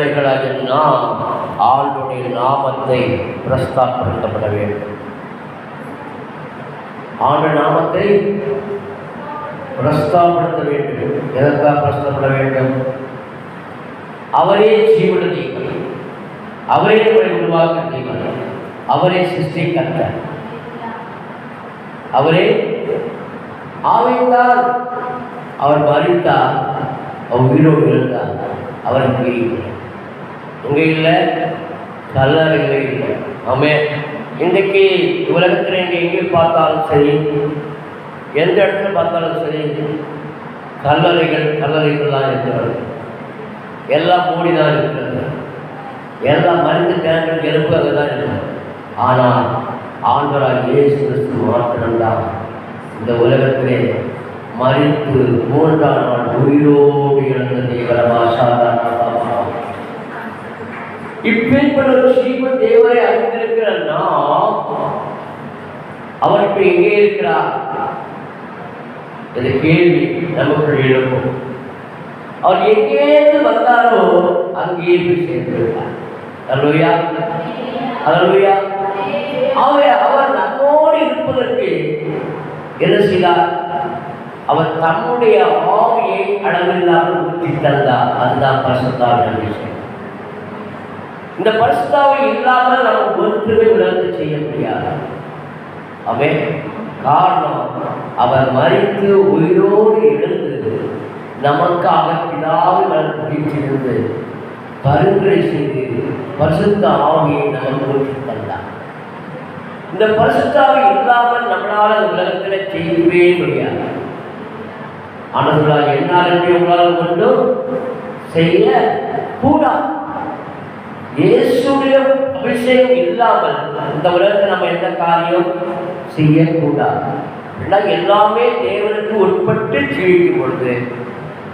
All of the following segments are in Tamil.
பிள்ளைகளாக நாம் ஆண்டுடைய நாமத்தை பிரஸ்தாபப்படுத்தப்பட வேண்டும். ஆண்டு நாமத்தை பிரஸ்தாபப்படுத்த வேண்டும். எதற்காக பிரஸ்தாபப்பட வேண்டும்? அவரே ஜீவன தேவன், அவரே நம்மை உருவாக்க தேவன், அவரே சிருஷ்டிகர்த்த, அவரே ஆவித்தார். அவர் மரித்தார், அவர் உயிரோடு இருந்தார். அவர் இங்கே இல்லை, கல்லறையிலே இல்லை. ஆமென். இன்றைக்கு உலகத்தில் நீங்கள் எங்கே பார்த்தாலும் சரி, எந்த இடத்துல பார்த்தாலும் சரி, கல்லறைகள் தான் இருக்கிறது. எல்லாம் மூடி தான் இருக்கிறது. எல்லாம் மருந்து டேங்கர் எலும்பு அங்கே தான் இருக்கிறது. ஆனால் ஆண்டவராகிய இயேசு கிறிஸ்து மாத்திரம்தான் இந்த உலகத்திலே மரித்து 3ஆம் நாள் உயிரோடு இழந்த இப்பேற்பட்ட ஒரு ஜீவ தேவரை அறிந்திருக்கிற நாம் அவர் இப்ப எங்கே இருக்கிறார் என்ற கேள்வி நமக்கு எழுப்பும். அவர் எங்கேருந்து வந்தாரோ அங்கே போய் சேர்ந்திருக்கிறார். அல்லேலூயா, அல்லேலூயா. அவர் நம்மோடு இருப்பதற்கு என்ன செய்தார்? அவர் தம்முடைய ஆவியை அளவில்லாமல் ஊற்றி தந்தார். அதுதான் பரிசுத்தாவின் விஷயம். இந்த பரிசுத்தாவி இல்லாமல் நம்ம ஒன்றுமே உலகத்தை செய்ய முடியாது. அவன் காரணம், அவர் மரித்து உயிரோடு எழுந்து நமக்காக பிதாவின் வளர்ச்சியிலிருந்து பரிந்துரை செய்து பரிசுத்த ஆவியை நமக்கு ஊற்றி தந்தார். இந்த பரிசுத்தாவி இல்லாமல் நம்மளால் உலகத்தில் செய்யவே முடியாது. ஆனால் என்னால் என்று உங்களால் கொண்டும் செய்ய கூடாது. இயேசுடைய அபிஷேகம் இல்லாமல் இந்த உலகத்தில் நம்ம எந்த காரியம் செய்யக்கூடாது. எல்லாமே தேவனுக்கு உட்பட்டு ஜீவிக்கும் பொழுது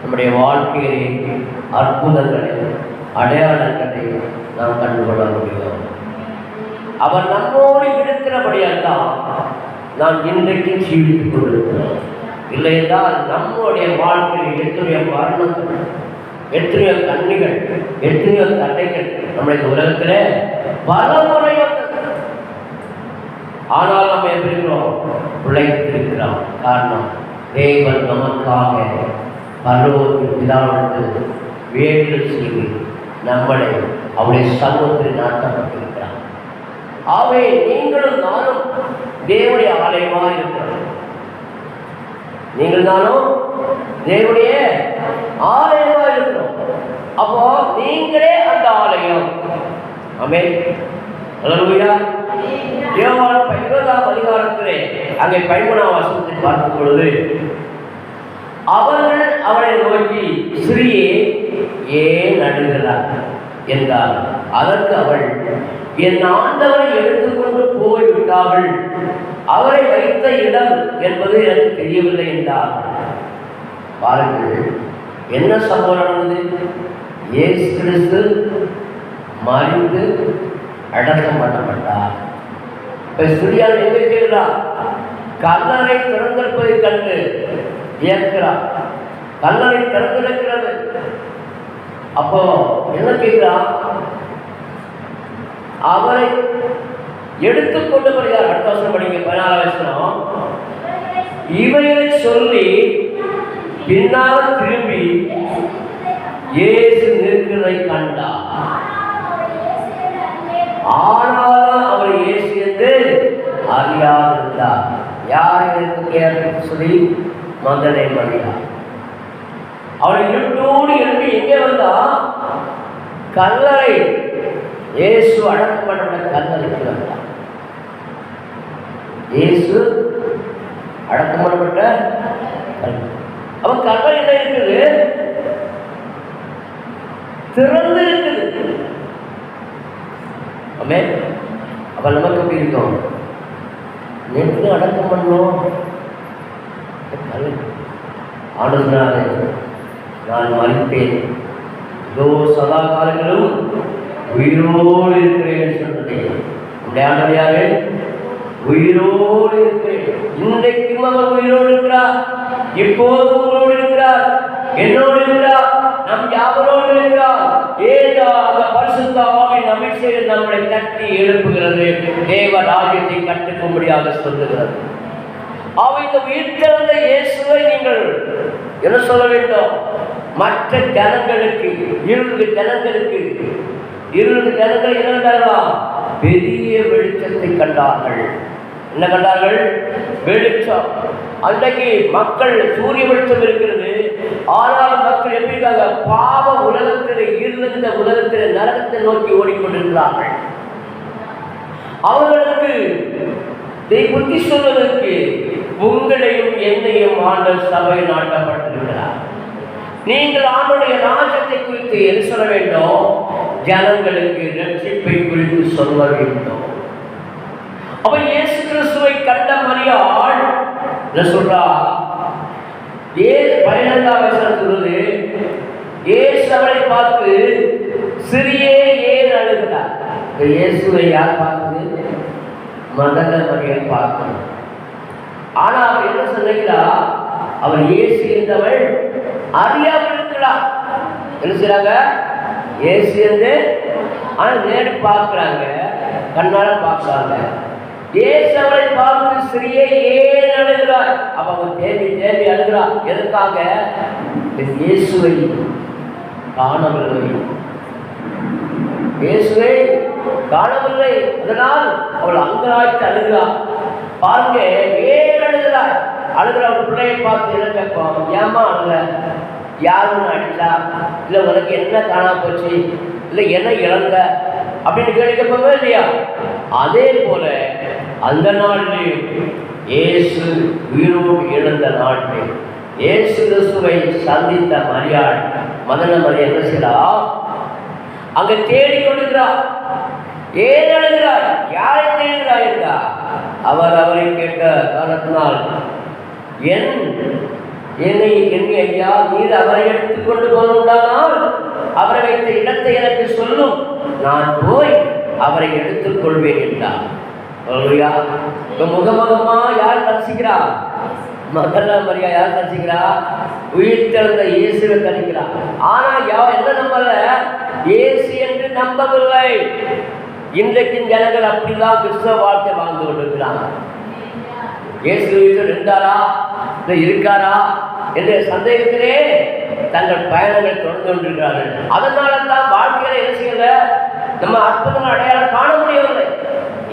நம்முடைய வாழ்க்கையிலே அற்புதங்களை அடையாளங்களை நாம் கண்டுகொள்ள முடியும். அவர் நம்மோடு இருக்கிறபடியால் தான் நாம் இன்றைக்கு ஜீவித்துக் கொண்டிருக்கிறோம். இல்லை என்றால் நம்முடைய வாழ்க்கையில் எத்தனையோ மரணங்கள், எத்தனையோ கண்ணிகள், எத்தனையோ தடைகள் நம்முடைய உலகத்தில் பல முறை வந்தது. ஆனால் நம்ம எப்படி இருக்கிறோம்? உழைத்திருக்கிறோம். காரணம், தேவன் நமக்காக பரலோக பிதாவிற்கு வேண்டுதல் செய்து நம்மளை அவருடைய சமூகத்தில் நாட்டப்பட்டிருக்கிறார். ஆகவே நீங்களும் நானும் தேவனுடைய ஆலயமாக இருக்கிறோம். நீங்கள் நானும் தேவனுடைய ஆலயமாக இருக்கிறோம். அப்போ நீங்களே அந்த ஆலயம். ஆமென். அல்லேலூயா. யோவான் 20ஆம் அதிகாரத்திலே அங்கே 11ஆம் வசனத்தை பார்க்கும் பொழுது அவர்கள் அவரை நோக்கி, ஸ்திரீயே ஏன் அழுகிறார் என்றார். அதற்கு அவள், என் ஆண்டவரை எடுத்துக்கொண்டு போய்விட்டார்கள், அவரை வைத்த இடம் என்பது எனக்கு தெரியவில்லை என்றார். பாருங்கள், என்ன சம்பவம் நடந்தது? இயேசு கிறிஸ்து மரித்து அடக்கம் பண்ணப்பட்டார். ஸ்திரீயால் எங்கே கேட்கிறார்? கல்லறை திறந்திருப்பதை கண்டு வியக்கிறார். கல்லறை திறந்திருக்கிறது. அப்போ என்ன கேட்கிறார்? அவரை எடுத்துக்கொண்டு வருகிறார். அடுத்த வருஷம் படிங்க, 14ஆம் வசனம். இவைகளை சொல்லி பின்னால் திரும்பி இயேசு நிற்கிறதை கண்டார். ஆனாலும் அவர் இயேசு என்று அறியாதிருந்தார். யார் என்று சொல்லி மகனை மரியா. அவளை இருட்டோடு எழுப்பி எங்கே வந்தா? கல்லறை, இயேசு அடக்கம் பண்ணப்பட்ட கல்லறைக்கு வந்தார். இயேசு அடக்கம் பண்ணப்பட்ட அவன் கல்லறை என்ன இருக்குது? திறந்து இருக்குது. ஆமென். அப்ப நமக்கு எப்படி இருக்கும்? நேற்று அடக்கம் பண்ணோம், ஆனதுனாலே நான் மறிப்பேன், இதோ சதா காலங்களும் உயிரோடு இருக்கிறேன் சொன்னதே. நம்முடைய ஆண்டவர் யாரு? உயிரோடு இருக்கிறேன். இன்றைக்கும் அவர் உயிரோடு இருக்கிறார். இப்போது உங்களோடு இருக்கிறார், என்னோடு இருக்கிறார். நாம் யாவரோடு இருக்கிறார். ஏதோ அந்த பரிசுத்த ஆவியின் அபிஷேகம் நம்மை தட்டி எழுப்புகிறது. தேவ ராஜ்யத்தை கட்டுக்கும்படியாக சொல்லுகிறது. இந்த உயிர்த்தெழுந்த இயேசுவை நீங்கள் என்ன சொல்ல வேண்டும்? மற்ற ஜனங்களுக்கு, 20 ஜனங்கள் என்ன பெரிய வெளிச்சத்தை கண்டார்கள். என்ன கண்டார்கள்? வெளிச்சம். அன்றைக்கு மக்கள் சூரிய வெளிச்சம் இருக்கிறது. ஆனால் மக்கள் எப்படி இருக்காங்க? பாவ உலகத்தில், இருந்த உலகத்தில் நரகத்தை நோக்கி ஓடிக்கொண்டிருக்கிறார்கள். அவர்களுக்கு புத்தி சொல்வதற்கு உங்களையும் என்னையும் ஆண்டவர் சபை நாட்டப்பட்டிருக்கிறார். நீங்கள் ஆண்டுடைய ராஜ்யத்தை குறித்து என்ன சொல்ல வேண்டும்? ஜனங்களுக்கு ரட்சிப்பை குறித்து சொல்ல வேண்டும். அப்ப இயேசு கிறிஸ்துவை கண்ட மரியாள் சொல்றா, 12ஆம் வசனம் சொல்லுது, இயேசு அவளை பார்த்து சிறியே ஏன் அழுகிறார்? இயேசுவை யார் பார்த்தது? மகத மரியாள் பார்க்கணும். ஆனா அவர் என்ன சொல்லுகிறா? அவர் இயேசு என்றவள் அறியாமல் இருக்கிறார். என்ன செய்றாங்க? இயேசு என்று ஆனா நேரு பார்க்கிறாங்க, கண்ணால பார்க்கிறாங்க. இயேசு அவளை பார்த்து சிறியே ஏன் அழுகிறார்? அப்ப அவன் தேடி அழுகிறார். எதற்காக? இயேசுவை காணவில்லை. இயேசுவை காணவில்லை. அதனால் அவள் அங்கலாய்த்து அழுகிறார். பாருங்க, ஏன் அழுகிறார்? அழுகிற ஒரு பிள்ளையை பார்த்து என்ன கேட்போம்? ஏமா அழுக? யாருன்னு அடிச்சா? இல்லை உனக்கு என்ன காணா போச்சு? இல்லை என்ன இழந்த அப்படின்னு கேட்கப்பவே இல்லையா? அதே போல அந்த நாளிலே இயேசு உயிரோடு இழந்த நாட்டிலே இயேசு கிறிஸ்துவை சந்தித்த மரியாள் மதன மரியாள் என்ன செய்யறா? அங்க தேடிக்கொண்டிருக்கிறார். ஏன் அழுகிறார்? யாரை தேடுகிறார் என்றார்? அவரை கேட்ட காரணத்தினால் என்னை ஐயா, நீர் அவரை எடுத்துக்கொண்டு போனால் அவரை வைத்த இடத்தை எனக்கு சொல்லும், நான் போய் அவரை எடுத்துக் கொள்வேன் என்றார். முகமுகமா யார் தரிசிக்கிறா? மகத மரியா யார் தரிசிக்கிறா? உயிர்த்தெழுந்த இயேசுவை தரிக்கிறார். ஆனா என்ன நம்பல? இயேசு என்று நம்பவில்லை. இன்றைக்கு ஜனங்கள் அப்படிதான் கிறிஸ்தவ வாழ்க்கை வாழ்ந்து கொண்டிருக்கிறாங்க. இயேசு இருந்தாரா, இல்லை இருக்காரா என்ற சந்தேகத்திலே தங்கள் பயணங்கள் தொடர்ந்து கொண்டிருக்கிறார்கள். அதனால தான் வாழ்க்கையில என்ன செய்யல, நம்ம அற்புதங்கள் அடையாளம் காண முடியவில்லை.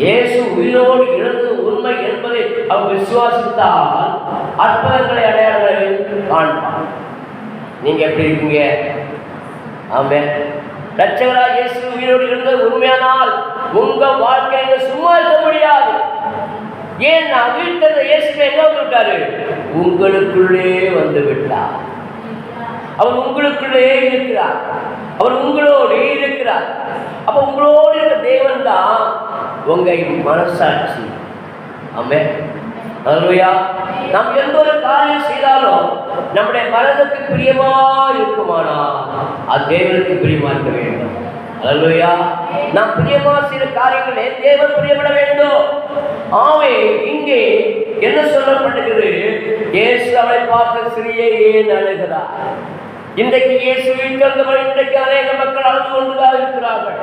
இயேசு உயிரோடு இழந்தது உண்மை என்பதை அவர் விசுவாசித்தால் அற்புதங்களை அடையாளங்களை காண்பார். நீங்க எப்படி இருக்கீங்க? ஆமே, ரட்சகராக இயேசு உயிரோடு இருந்தது உண்மையானால் உங்க வாழ்க்கையில சும்மா இருக்க முடியாது. ஏன் வீட்டில் இயேசுவை என்ன விட்டாரு? உங்களுக்குள்ளே வந்து விட்டார். அவர் உங்களுக்குள்ளே இருக்கிறார். அவர் உங்களோடு இருக்கிறார். அப்ப உங்களோடு இருக்க தேவன் தான் உங்க மனசாட்சி. ஆமென். அல்லேலூயா. நாம் எந்த ஒரு காரியம் செய்தாலும் நம்முடைய மனதுக்கு பிரியமா இருக்குமானால் அது தேவனுக்கு பிரியமா இருக்க வேண்டும். அல்லேலூயா. நாம் பிரியமா செய்த காரியங்களே தேவன் பிரியப்பட வேண்டும். ஆமே, இங்கே என்ன சொல்லப்பட்டிருக்கிறது? இயேசு அவளை பார்த்த சிறியே ஏன் அழுகிறார்? இன்றைக்கு இயேசு வீட்டில் இன்றைக்கு அநேக மக்கள் அழுது கொண்டுதான் இருக்கிறார்கள்,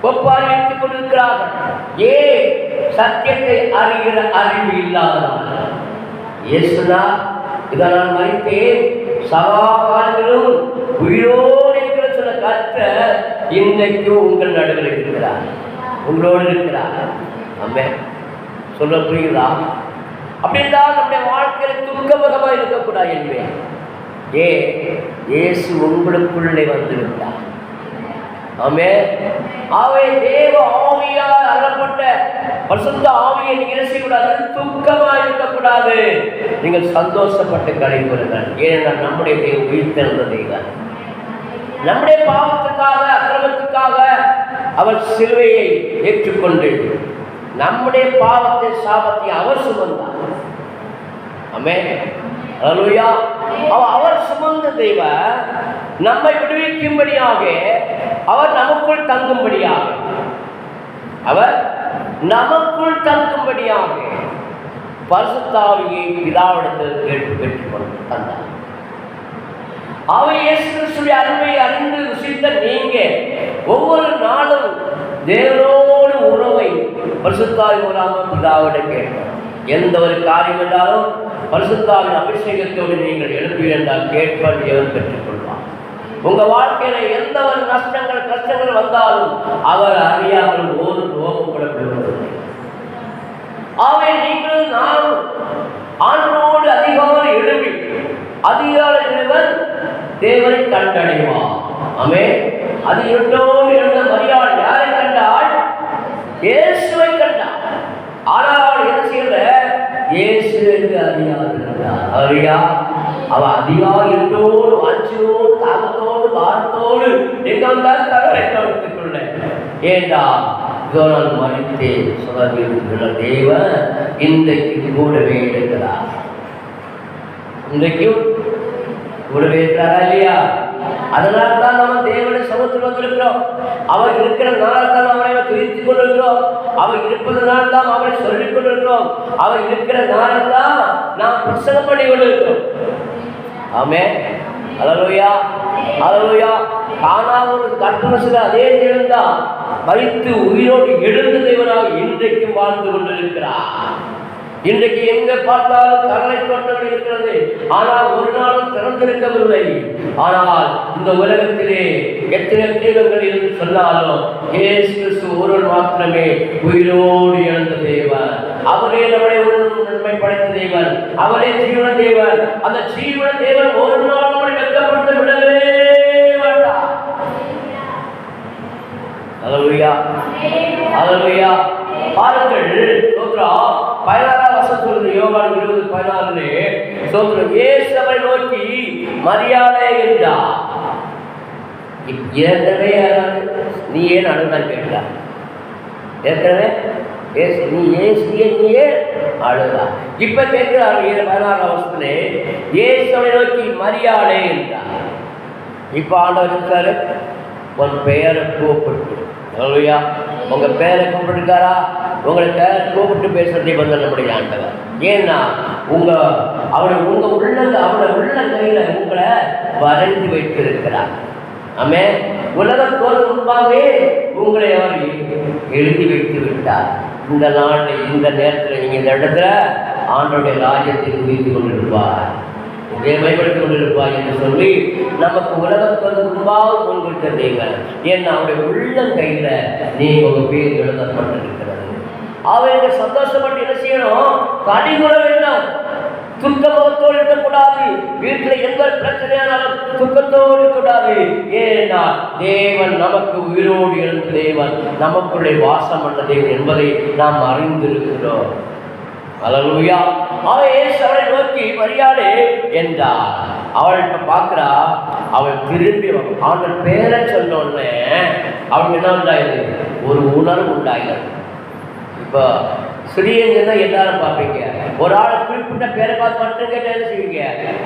ஒப்பாரி வைத்துக் கொண்டிருக்கிறார்கள். ஏன்? சத்தியத்தை அறிகிற அறிவு இல்லாதவர்கள். இயேசுனா இதை நான் மறித்தேன், சகா காலங்களும் உயிரோடு இருக்கிற சில கர்த்தர் இன்றைக்கு உங்கள் நடுவில் இருக்கிறார், உங்களோடு இருக்கிறார். ஆமென். சொல்ல புரியுதா? அப்படின்தான் நம்முடைய வாழ்க்கையில் துக்கமுகமாக இருக்கக்கூடாது என்பேன். இயேசு உங்களுக்குள்ளே வந்திருக்கிறார். ஆமென். ஆவே தேவ ஆவியால் அருளப்பட்ட பரிசுத்த ஆவியை நீங்கள் செய்யக்கூடாது, துக்கமாக இருக்கக்கூடாது. நீங்கள் சந்தோஷப்பட்டு கடைபிடிங்கள். ஏனென்றால் நம்முடைய தேவன் உயிர்த்தெழுந்த தெய்வம். நம்முடைய பாவத்துக்காக, அக்கிரமத்துக்காக அவர் சிலுவையை ஏற்றுக்கொண்டு நம்முடைய பாவத்தை, சாபத்தை அவர் சுமந்தார். ஆமென். அல்லேலூயா. அவர் சுமந்த தெய்வம் நம்மை விடுவிக்கும்படியாக, அவர் நமக்குள் தங்கும்படியாக, அவர் நமக்குள் தங்கும்படியாக பரிசுத்த ஆவியை பிதாவிடத்தில் கேட்டு பெற்றுக்கொண்டு தந்தார். அவை இயேசு கிறிஸ்துவின் அருமை அறிந்து ருசித்த நீங்க ஒவ்வொரு நாளும் தேவனோடு உறவை பரிசுத்தாவின் மூலமாக பிதாவிடம் கேட்கணும். எந்த ஒரு காரியம் என்றாலும் பரிசுத்தாவின் அபிஷேகத்தோடு நீங்கள் எழுப்பி என்றால் கேட்பன் எவன் பெற்றுக்கொள்வார். உங்க வாழ்க்கையில எந்த ஒரு கஷ்டங்கள் வந்தாலும் அவர் அறியாமல் ஒரு நோக்கம் கூட விடுவதில்லை. அவை நீங்களும் நானும் ஆண்டோடு அதிகாலை எழுப்பி அதிகாலை எழுவன் தேவனை கண்டடைவார். ஆமென். அது இருட்டோடு எழுந்த மரியாள் யாரை கண்டாள்? இயேசுவை கண்டாள். ஆனால் அவள் என்ன செய்யல? இயேசு என்று அறியா அவ அதிகாரத்தோடு வாஞ்சியோடு தாகத்தோடு பாரத்தோடு எங்க வந்தால் கடவுளை கவனித்துக் கொள்ள. ஏண்டா நான் மறித்தேன் சொல்ல தேவன் இன்றைக்கு கூடவே இருக்கிறார். இன்றைக்கும் கூடவே இருக்கிறாரா இல்லையா? அதனால தான் நம்ம தேவனுடைய சமூகத்தில் வந்திருக்கிறோம். அவர் இருக்கிற நாள் தான் அவரை துதித்துக் கொண்டிருக்கிறோம். அவர் இருப்பதனால தான் அவரை சொல்லிக் கொண்டிருக்கிறோம். அவர் இருக்கிற நாள் தான் நாம் பிரசங்கம் பண்ணி கொண்டிருக்கிறோம். ஆமென். அல்லேலூயா, அல்லேலூயா. கானாவூர் கர்த்தர் அதே தேவன் தான் மரித்து உயிரோடு எழுந்த தேவனாக இன்றைக்கும் வாழ்ந்து கொண்டிருக்கிறார். இன்றைக்கு எங்க பார்த்தாலும் கடலை தோட்டங்கள் இருக்கிறது, ஆனால் ஒரு நாளும் திறந்திருக்கவில்லை. ஆனால் இந்த உலகத்திலே எத்தனை தெய்வங்கள் என்று சொன்னாலும் இயேசு கிறிஸ்து ஒருவர் மாத்திரமே உயிரோடு எழுந்த தேவன். அவரே நம்மளை நன்மை படைத்த தேவன். அவரே ஜீவன தேவன். அந்த ஜீவன தேவன் ஒரு நாள் நம்மளை வெட்கப்படுத்த விடவே மாட்டார். அல்லேலூயா, அல்லேலூயா. பாருங்கள், ஸ்தோத்திரம். 16ஆம் வசனம் சொல்லுது, யோவான் 20:16 ஸ்தோத்திரம். இயேசு அவரை நோக்கி மரியாதை என்றார். ஏற்கனவே நீ ஏன் அழுதான் கேட்டார். ஏற்கனவே நீ ஏன் அழுதா. இப்ப கேட்கிறார் 16ஆம் வசனத்திலே இயேசு அவரை நோக்கி மரியாதை என்றார். இப்ப ஆண்டவர் இருக்காரு, உன் பெயரை கூப்பிட்டு. அல்லேலூயா. உங்க பேரை கூப்பிட்டுருக்காரா? உங்களை பேரை கூப்பிட்டு பேசுறதை வந்து நம்முடைய ஆண்டவர். ஏன்னா அவருடைய உள்ள கையில உங்களை வரைந்து வைத்திருக்கிறார். ஆமே. உலகம் தோறும் முன்பாகவே உங்களை அவர் எழுதி வைத்து விட்டார். இந்த நாளில் இந்த நேரத்தில் நீங்க இந்த இடத்துல ஆண்டோடைய ராஜ்யத்தை உயர்த்தி கொண்டிருப்பார், மேம்படுத்திக் கொண்டிருப்பார் என்று சொல்லி நமக்கு உலகத்தோடு முன்பாக கொண்டிருக்கிறீங்க. ஏன்னா அவருடைய உள்ள கையில நீங்க உங்க பேர் எழுதப்பட்டிருக்கிறது. அவங்க சந்தோஷப்பட்டு என்ன செய்யணும்? கடிகுற வேண்டாம், துக்கத்தோடு இருக்கக்கூடாது. வீட்டில் எந்த பிரச்சனையானாலும் துக்கத்தோடு இருக்கக்கூடாது. ஏன்னா தேவன் நமக்கு உயிரோடு எழுந்த தேவன், நமக்குள்ளே வாசம் பண்ண தேவன் என்பதை நாம் அறிந்திருக்கிறோம். அல்லேலூயா. அவன் இயேசு அவளை நோக்கி மரியாதை என்றார். அவள் இப்ப பார்க்கிறா. அவள் திரும்பி அவன் பேரை சொன்னோடனே அவளுக்கு என்ன உண்டாயிரு? ஒரு உணர்வு உண்டாகிறது. இப்போ சிறியங்கன்னா எல்லாரும் பார்ப்பீங்க. ஒரு ஆளை குறிப்பிட்ட பேரை பார்த்து மட்டும் கேட்டால் என்ன செய்வீங்க?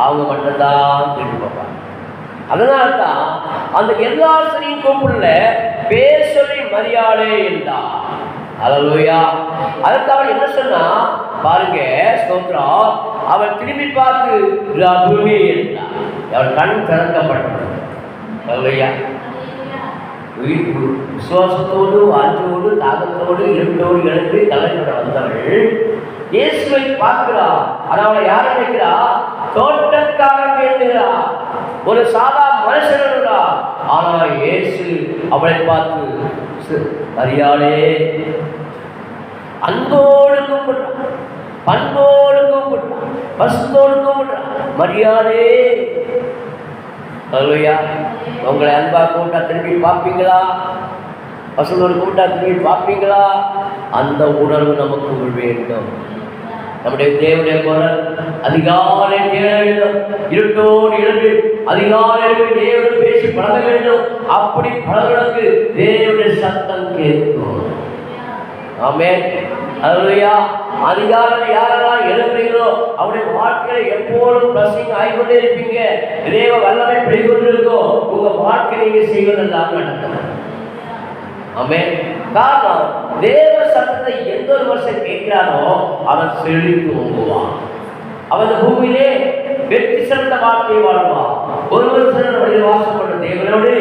அவங்க மட்டும்தான் திரும்பி பார்ப்பாங்க. அதனால்தான் அந்த எல்லா சிறியும் கூப்பிடல, பேர் சொல்லி மரியாதை என்றார். அல்லேலூயா. அதுக்கு அவள் என்ன சொன்னா பாருங்க, ஸ்தோத்திரம். அவள் திரும்பி பார்த்து ரபுனி என்றார். அவள் கண் திறக்கப்பட்டது. அல்லேலூயா. விசுவாசத்தோடு வாஞ்சோடு தாகத்தோடு இருட்டோடு எழுந்து கலைஞர வந்தவள் இயேசுவை பார்க்கிறார். அவளை யாரை நினைக்கிறா? தோட்டக்காரன் என்கிறா, ஒரு சாதா மனுஷன் என்கிறா. ஆனால் இயேசு அவளை பார்த்து மரியாதை அன்போடு கூப்பிடுறான், பண்போடு கூப்பிடுறான், பசுத்தோடு கூப்பிடுறான். மரியாதை. அல்லேலூயா. உங்களை அன்பா கூப்பிட்டா திரும்பி பார்ப்பீங்களா? பசுத்தோடு கூப்பிட்டா திரும்பி பார்ப்பீங்களா? அந்த உணர்வு நமக்கு வேண்டும். நம்முடைய தேவனுடைய குரல் அதிகாலை கேள வேண்டும். இருட்டோடு எழுந்து அதிகாலை தேவனுடன் பேசி பழக வேண்டும். அப்படி பழகுவதற்கு தேவனுடைய சத்தம் கேட்கும். ஆமென். அல்லேலூயா. அதிகாலையில் யாரெல்லாம் எழுதுறீங்களோ அவருடைய வாழ்க்கையில எப்போதும் பிளஸிங் ஆகிக்கொண்டே இருப்பீங்க. தேவ வல்லமை பெய்கொண்டிருக்கோ உங்க வாழ்க்கை நீங்க செய்வதெல்லாம் நடக்கும். ஆமென். காரணம், தேவ சத்தத்தை எந்த ஒரு வருஷம் கேட்கிறானோ அவன் செழித்து ஓங்குவான். அவன் பூமியிலே வெற்றி சிறந்த வாழ்க்கையை வாழ்வான். ஒருவர் சிலர் வழியில் வாசம் பண்ண தேவனோடு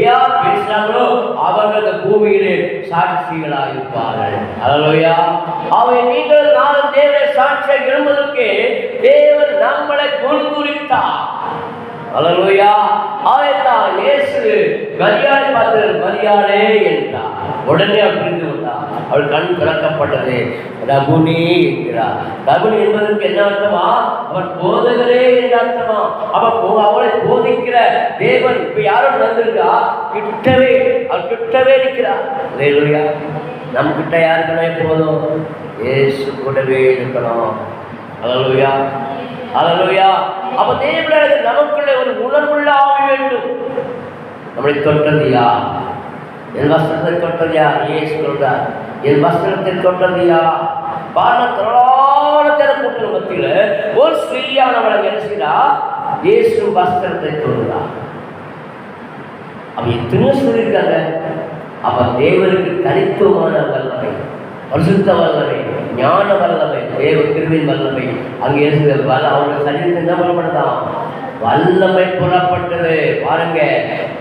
யார் பேசுகிறாங்களோ அவர்கள் அந்த பூமியிலே சாட்சிகளாக இருப்பார்கள். அல்லேலூயா. அவை நீங்கள் நானும் தேவனை சாட்சியாக எழும்பதற்கு தேவன் நம்மளை முன்குறித்தார். அல்லேலூயா. ஆயத்தான் இயேசு மரியாதை பார்த்து மரியாதை என்றார். உடனே அவள் புரிந்து கொண்டார். அவள் கண் திறக்கப்பட்டது. ரபுனி என்கிறார். ரபுனி என்பதற்கு என்ன அர்த்தமா? அவன் போதகரே என்ற அர்த்தமா? அவளை போதிக்கிற தேவன் இப்ப யாரும் நடந்திருக்கா? கிட்டவே அவள் கிட்டவே இருக்கிறார். அல்லேலூயா. நம் கிட்ட யாருக்குமே போதும், இயேசு கூடவே இருக்கணும். அல்லேலூயா. அல்லேலூயா. அப்ப தேவனுடைய நமக்குள்ளே ஒரு உணர்வுள்ள ஆவி வேண்டும். நம்மளை தொட்டது யார்? என் வஸ்திரத்தை தொட்டது யார்? இயேசு சொல்றார், என் வஸ்திரத்தை தொட்டது யார்? பாரணத்திரளான கூட்டம் மத்தியில ஒரு ஸ்திரீயானவளை என்ன செய்தா? இயேசு வஸ்திரத்தை தொடுறார். அவ எத்தனையோ சொல்லியிருக்காங்க. அவ தேவனுக்கு தனித்துவமான வல்லமை, பரிசுத்த வல்லமை, ஞான வல்லமை, தேவ கிருபையின் வல்லமை அங்கே அவருடைய சரீரத்தை என்ன பண்ணப்படுதான்? வல்லமை புறப்பட்டது. பாருங்க,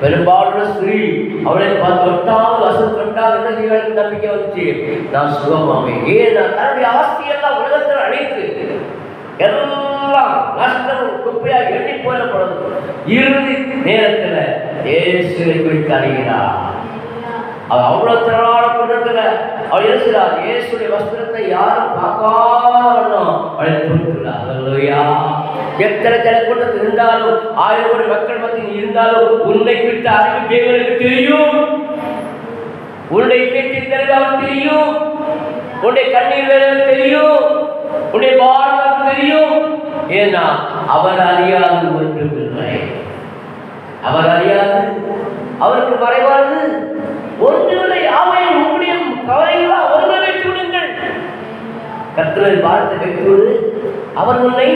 பெரும்பாலும் ஸ்திரீ அவளை தொட்டால் தொட்டால் என்ன செய்ய நம்பிக்கை வந்துச்சு? நான் சுகமாவே. ஏன் தன்னுடைய ஆஸ்தியெல்லாம் உலகத்தில் அழைத்து எல்லாம் நஷ்டமும் குப்பையாக எண்ணி போயிடப்படுது. இறுதி நேரத்தில் இயேசுவை குறித்து அறிகிறார். அவள் அவ்வளவு திரளான கூட்டத்துல அவள் இருக்கிறார். இயேசுடைய வஸ்திரத்தை யாரும் பார்க்காம அவளை தூக்குகிறார். அல்லேலூயா. எத்தனை ஜன கூட்டத்தில் இருந்தாலும், 1000 கோடி மக்கள் மத்தியில் இருந்தாலும், உன்னை குறித்த அறிவு தேவனுக்கு தெரியும். உன்னை கேட்டு தெரியாமல் தெரியும். உன்னை கண்ணீர் வேலை தெரியும். உன்னை பாரம் தெரியும். ஏன்னா அவர் அறியாது ஒன்றுமில்லை. அவர் அறியாது, அவருக்கு மறைவானது ஒன்றுமில்லை. யாவையும் உங்களுடைய கவலைகளா அவர்களை வைத்து விடுங்கள். கர்த்தரை வாழ்த்து வைத்துவிடு, அவர் உன்னை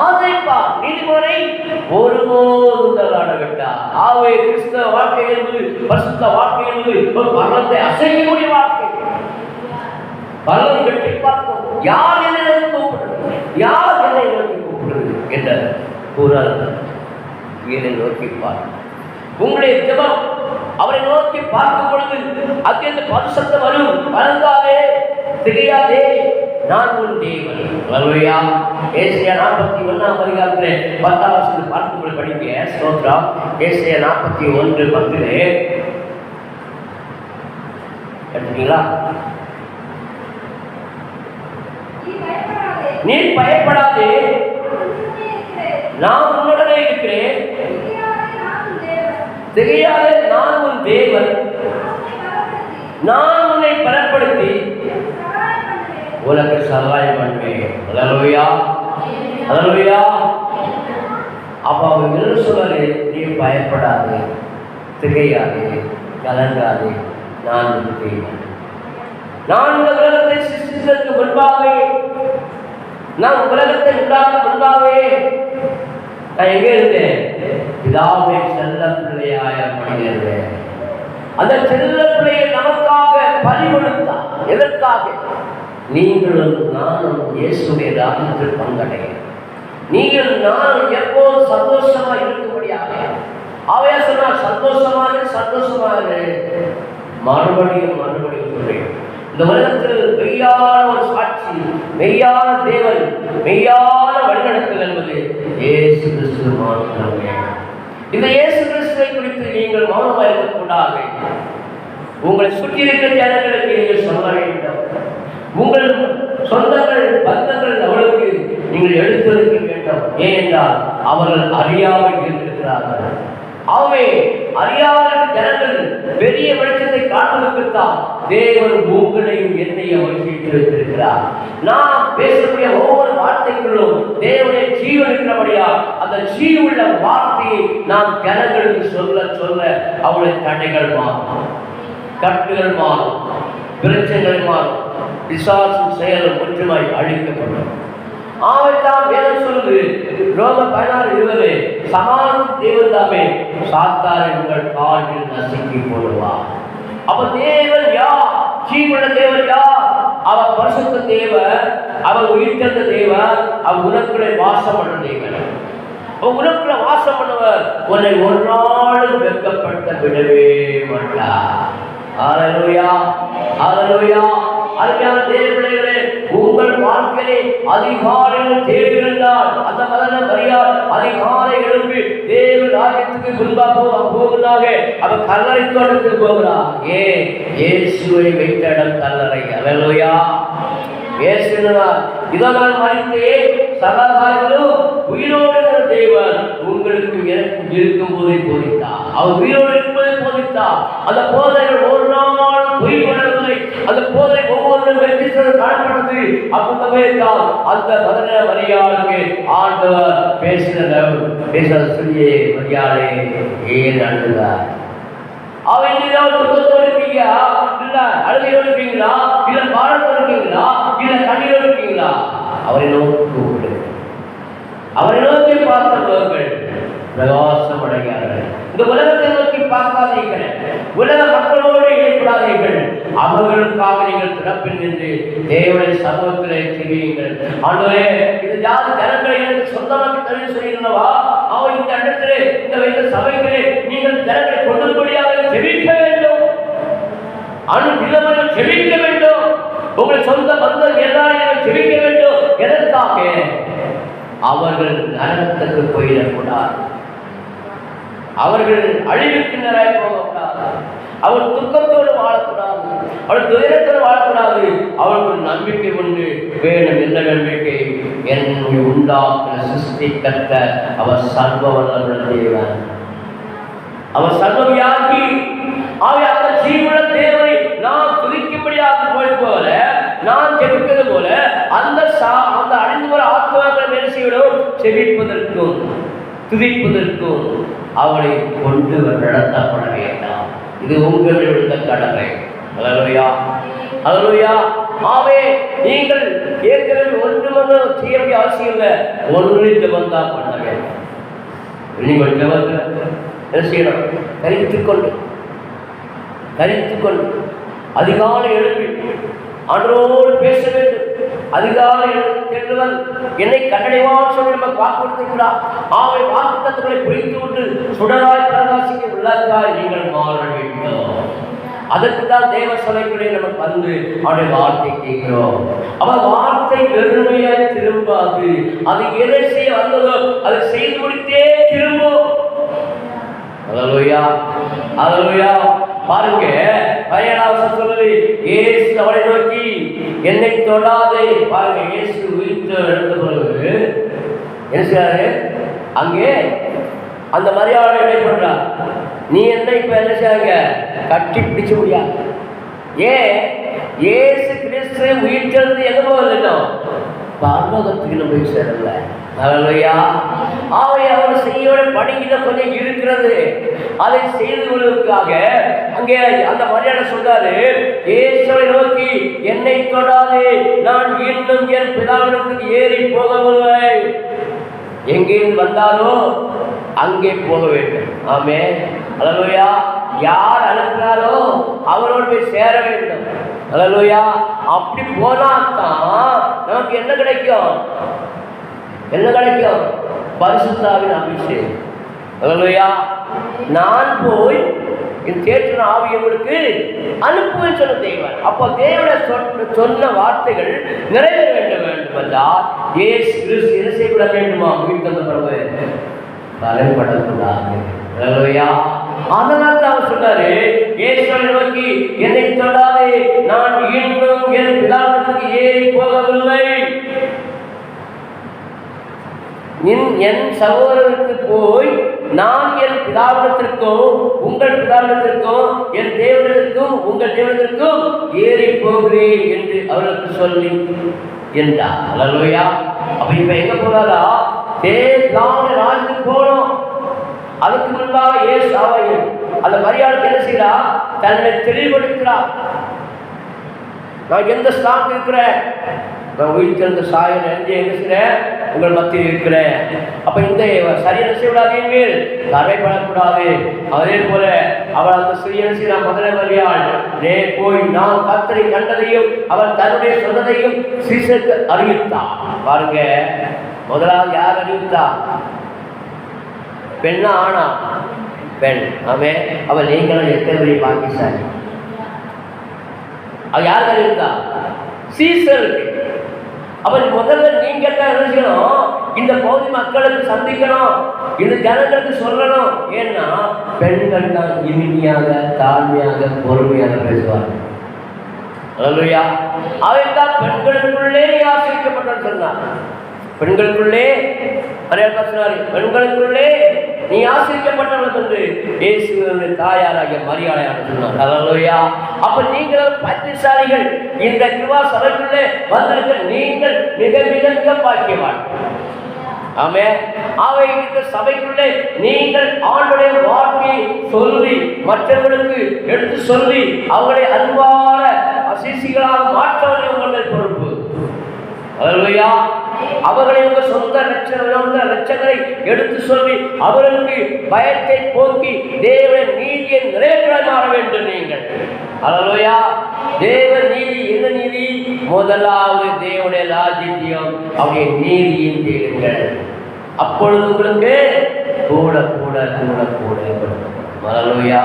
ஆதரிப்பார். நீதிமொழி ஒருபோதும் தள்ளாட விட்டார். ஆவே கிறிஸ்தவ வாழ்க்கை என்பது, பரிசுத்த வாழ்க்கை என்பது ஒரு பரலத்தை அசைக்கக்கூடிய வாழ்க்கை. பரலம் வெற்றி பார்க்கும். யார் என்னை நோக்கி கூப்பிடுறது, யார் என்னை நோக்கி கூப்பிடுறது என்ற கூறால் என்னை நோக்கி பார்க்க. உங்களுடைய ஜெபம் அவரை நோக்கி பார்க்கும் பொழுது அங்கிருந்து பரிசுத்தம் வரும். வளர்ந்தாலே தெரியாதே, நான் உன் தேவன். அல்லேலூயா. ஏசாயா 41 அதிகாரத்திலே 10ஆம் வசனத்தை பார்க்கும்போது படிக்க ஸ்தோத்திரம். ஏசாயா 41:10 எடுத்தீங்களா? நீ பயப்படாதே, நான் உன்னுடனே இருக்கிறேன். தெரியாதே, நான் உன் தேவன். நான் உன்னை பலப்படுத்தி உனக்கு சகாயம் பண்ணுவேன். அல்லேலூயா. அல்லேலூயா. அப்ப அவர் சொல்றாரு, நீ பயப்படாது, திகையாது, கலங்காது, நான் உன் தேவன். நான் இந்த உலகத்தை சிருஷ்டித்ததற்கு முன்பாகவே, நான் உலகத்தை உண்டாக முன்பாகவே நான் எங்கே இருந்தேன்? பிதாவை செல்ல பிள்ளையாய மனிதர்கள். அந்த செல்ல பிள்ளையை நமக்காக பறிகொடுத்தார். எதற்காக? நீங்களும் நானும் இயேசுடைய ராஜ்யத்தில் பங்கடைய, நீங்கள் நானும் எப்போதும் சந்தோஷமா இருக்கும்படியாக. அவையா சொன்னால் சந்தோஷமாக மறுபடியும் சொல்றேன். இந்த உலகத்தில் மெய்யான ஒரு சாட்சி, மெய்யான தேவன், மெய்யான வழிநடத்தல் என்பது இயேசு கிறிஸ்து மாத்திரமே. இந்த இயேசு கிறிஸ்துவை குறித்து நீங்கள் மௌனமாக இருக்கக்கூடாது. உங்களை சுற்றி இருக்கிற ஜனங்களுக்கு நீங்கள் சொல்ல வேண்டும். உங்கள் சொந்தங்கள் பந்தங்கள் அவளுக்கு நீங்கள் எடுத்துரைக்க வேண்டும். ஏனென்றால் அவர்கள் அறியாமல் இருக்கிறார்கள். ஆகவே அறியாத ஜனங்கள் பெரிய வெளிச்சத்தை காட்டுவதற்குத்தான் தேவன் உங்களையும் என்னையும் வகித்து வைத்திருக்கிறார். நாம் பேசக்கூடிய ஒவ்வொரு வார்த்தைகளும் தேவனுடைய ஜீவன் இருக்கிறபடியா அந்த ஜீவுள்ள வார்த்தையை நாம் ஜனங்களுக்கு சொல்ல சொல்ல அவளுடைய தடைகள் மாறும், கட்டுகள் மாறும், பிரச்சனைகள் மாறும், பிசாசின் செயலும் ஒற்றுமாய் அழிக்கப்படும். ஆவத்தான் வேதம் சொல்லுது, ரோமர் 16:20, சமாதான தேவன் தாமே சாத்தானை உங்கள் காலில் நசுக்கி போடுவார். அப்ப தேவன் யார்? ஜீவனுள்ள தேவன் யார்? அவர் பரிசுத்த தேவன், அவர் உயிர்த்தெழுந்த தேவன், அவர் உனக்குள்ளே வாசம் பண்ண தேவன். உனக்குள்ள வாசம் பண்ணவர் உன்னை ஒரு நாளும் வெட்கப்படுத்த விடவே மாட்டார். ஹல்லேலூயா, ஹல்லேலூயா. அருமையான தேவர்களே, உங்கள் வாழ்க்கையிலே அதிகாலையில் தேடியிருந்தால் அந்த மதன மரியாள் அதிகாலை எழுப்பி தேவ ராஜ்யத்துக்கு முன்பாக போவதாக அவர் கல்லறை தோட்டத்துக்கு போகிறார். இயேசுவை வைத்த இடம் கல்லறை. ஹல்லேலூயா. இயேசுனார், இதனால் மறித்தேன் சகாதாரங்களும் உயிரோடு தேவன் உங்களுக்கு எனக்கு இருக்கும் போதை போதித்தார். அவர் உயிரோடு இருப்பதை போதித்தார். அந்த போதைகள் ஒரு நாள் பொய்படவில்லை. அந்த போதை ஒவ்வொன்றும் வெற்றி காணப்பட்டது. அப்பவே தான் அந்த மதன மரியாளுக்கு ஆண்டவர் பேசுகிற சொல்லியே மரியாதை ஏன் அழுதார். அவன் துக்கத்தோடு இருப்பீங்களா, இல்ல அழுகையோடு இருப்பீங்களா, இல்ல பாடத்தோடு இருப்பீங்களா, இல்ல கண்ணீரோடு இருப்பீங்களா? அவரை நோக்கி கூப்பிடு. அவரை நோக்கி பார்த்தவர்கள் பிரகாசம் அடைகிறார்கள். இந்த உலகத்தை நோக்கி பார்க்காதீர்கள். உலக மக்களோடு இணைப்படாதீர்கள். அவர்களுக்காக நீங்கள் திறப்பில் நின்று தேவனுடைய சமூகத்திலே தெரியுங்கள். ஆண்டவரே, இது ஜாதி ஜனங்களை எனக்கு சொந்தமாக்கி தருவது சொல்லியிருந்தவா? அவன் இந்த இடத்திலே இந்த சபைகளே நீங்கள் ஜனங்களை கொண்டுபடியாக ஜெபிக்க வேண்டும். அனுதினமும் ஜெபிக்க வேண்டும். உங்கள் சொந்த பந்தம் எல்லாரையும் ஜெபிக்க வேண்டும். எதற்காக? அவர்கள் நரகத்துக்கு போயிடக்கூடாது. அவர்கள் அழிவுக்கு நேராக போகக்கூடாது. அவள் துக்கத்தோடு வாழக்கூடாது. அவள் துயரத்தோடு வாழக்கூடாது. அவளுக்கு நம்பிக்கை உண்டு வேணும். என்ன நம்பிக்கை? என்னை உண்டாக்குற சிருஷ்டிக்கத்த அவர் சர்வ வல்லமுள்ள தேவன். அவர் சர்வவியாகி. அந்த ஜீவன தேவனை நான் துதிக்கும்படியாக போய் போல, நான் ஜெபிப்பது போல அந்த அழிந்து வர ஆத்மாக்களை மேற்சிவிடும் செபிப்பதற்கும் துதிப்பதற்கும் அவளை கொண்டு நடத்தப்பட வேண்டாம். இது உங்களுடைய கடமை. ஹல்லேலூயா, ஹல்லேலூயா. ஆவே நீங்கள் ஏற்கனவே ஒன்றுமோ செய்ய வேண்டிய அவசியம் இல்லை. ஒன்று ஜெபந்தான் பண்ண வேண்டும். நீங்கள் ஜெபத்தில் என்ன செய்யணும்? தரித்துக்கொண்டு அதிகாலை எழுப்பி ஆண்டவரோடு பேச வேண்டும். அதிகாலை எழுவன் என்னை கண்டடைவான் சொல்லி நமக்கு வாக்கு கொடுத்திருக்கிறார். ஆவை வாக்கு தத்துவங்களை புரிந்து கொண்டு சுடராய் பிரகாசிக்க உள்ளதாய் நீங்கள் மாற வேண்டும். அதற்கு தான் தேவ சபைக்குள்ளே நமக்கு வந்து அவருடைய வார்த்தை கேட்கிறோம். அவர் வார்த்தை வெறுமையாய் திரும்பாது. அது எதை செய்ய வந்ததோ அதை செய்து முடித்தே திரும்பும். ஹல்லேலூயா, ஹல்லேலூயா. பாருங்க, பையனாவசம் சொல்லுது, இயேசு அவளை நோக்கி என்னை தொடாதே. பாருங்க, இயேசு உயிர்த்து எழுந்த பிறகு என்ன செய்யாரு? அங்கே அந்த மரியாதை என்ன பண்றார்? நீ என்ன இப்ப என்ன செய்யாங்க? கட்டி பிடிச்ச முடியாது. ஏன்? இயேசு கிறிஸ்து உயிர்த்தெழுந்து எங்க போகல? பரலோகத்துக்கு நம்ம போய் சேரல. ஹல்லேலூயா. அவர் செய்ய பணியில கொஞ்சம் இருக்கிறது. அதை செய்து கொள்வதற்காக அங்கே அந்த மரியாதை சொல்றாரு, இயேசுவை நோக்கி என்னை தொடாதே, நான் இன்னும் என் பிதாவிடத்துக்கு ஏறி போகவில்லை. எங்கேயும் வந்தாலோ அங்கே போக வேண்டும். ஆமென், ஹல்லேலூயா. யார் அனுப்பினாரோ அவரோடு போய் சேர வேண்டும். ஹல்லேலூயா. அப்படி போனால்தான் நமக்கு என்ன கிடைக்கும்? என்ன கிடைக்கும்? பரிசுத்தாவின் அபிஷேகம். ஹல்லேலூயா. நான் போய் என் தேற்றின ஆவியங்களுக்கு அனுப்புவேன் சொன்ன தேவன். அப்போ தேவனை சொன்ன வார்த்தைகள் நிறைவேற வேண்டும் என்றால் இயேசு கிறிஸ்து என்ன செய்யப்பட வேண்டுமா? உயிர் தந்த பிறகு தலைப்படக்கூடாது. ஹல்லேலூயா. அதனால் தான் அவர் சொன்னாரு, இயேசுவை நோக்கி என்னை தொடாதே, நான் இன்னும் என் பிதாவிடத்துக்கு ஏறி போகவில்லை. என் சகோதரருக்கு போய் நான் என் பிதாவிடத்திற்கும் உங்கள் பிதாவிடத்திற்கும் என் தேவனிடத்திற்கும் உங்கள் தேவனிடத்திற்கும் ஏறி போகிறேன் என்று அவர்களுக்கு சொல்லி என்றார். ஹல்லேலூயா. அப்ப இப்ப எங்க போறாரா? ராஜ்யத்துக்கு போனோம். அதுக்கு முன்பாக இயேசு அவையும் அந்த மரியாதை என்ன செய்யறா? தன்னை தெளிவுபடுத்துகிறார். நான் எந்த ஸ்தானத்தில் இருக்கிறேன்? நான் உயிர்த்தெழுந்த சாயல் எழுதி என்ன செய்கிறேன்? உங்கள் மத்தியில் இருக்கிறேன். அப்ப இந்த சரியான செய்யக்கூடாது, கரைப்படக்கூடாது. அதே போல அவள் அந்த சிறிய மதன மரியாள் போய் நான் கர்த்தரை கண்டதையும் அவள் தன்னுடைய சொன்னதையும் சீசருக்கு அறிவித்தார். பாருங்க, முதலாவது யார் அறிவித்தா? பெண்ணா ஆனா? பெண். ஆமே. அவள் நீங்களும் எத்தனை பெரிய பாக்கியசாலி. அவ யார் இருக்கா? சீசருக்கு. அவன் முதல்ல நீங்க தான் நினைக்கணும், இந்த பகுதி மக்களுக்கு சந்திக்கணும், இந்த ஜனங்களுக்கு சொல்லணும். ஏன்னா பெண்கள் தான் இனிமையாக, தாழ்மையாக, பொறுமையாக பேசுவார்கள். அல்லேலூயா. அவைத்தான் பெண்களுக்குள்ளே ஆசிரிக்கப்பட்டன்னு சொன்னார். பெண்களுக்குள்ளே பெண்களுக்குள்ளே நீ ஆசிரிக்கப்பட்டவள் என்று இயேசுவின் தாயாராகிய மரியாதையாக சொன்னார். அல்லேலூயா. அப்ப நீங்கள் பாக்கியசாலிகள். இந்த கிருபா சபைக்குள்ளே வந்திருக்க நீங்கள் மிக மிக மிக பாக்கியவான். ஆமே. அவை இந்த சபைக்குள்ளே நீங்கள் ஆண்டுடைய வார்த்தையை சொல்லி மற்றவர்களுக்கு எடுத்து சொல்லி அவர்களை அன்பான அசிசிகளாக மாற்றவர்கள் உங்கள் பொறுப்பு. அல்லேலூயா. அவர்களை உங்கள் சொந்த லட்சங்களை எடுத்து சொல்லி அவர்களுக்கு பயத்தை போக்கி தேவன் நீதியை நிறைவேற்ற மாற வேண்டும் நீங்கள். அல்லேலூயா. தேவ நீதி என்ன நீதி? முதலாவது தேவனுடைய ராஜ்யத்தையும் அவருடைய நீதியும் தேடுங்கள். அப்பொழுது உங்களுக்கு கூட கூட கூட கூட. அல்லேலூயா.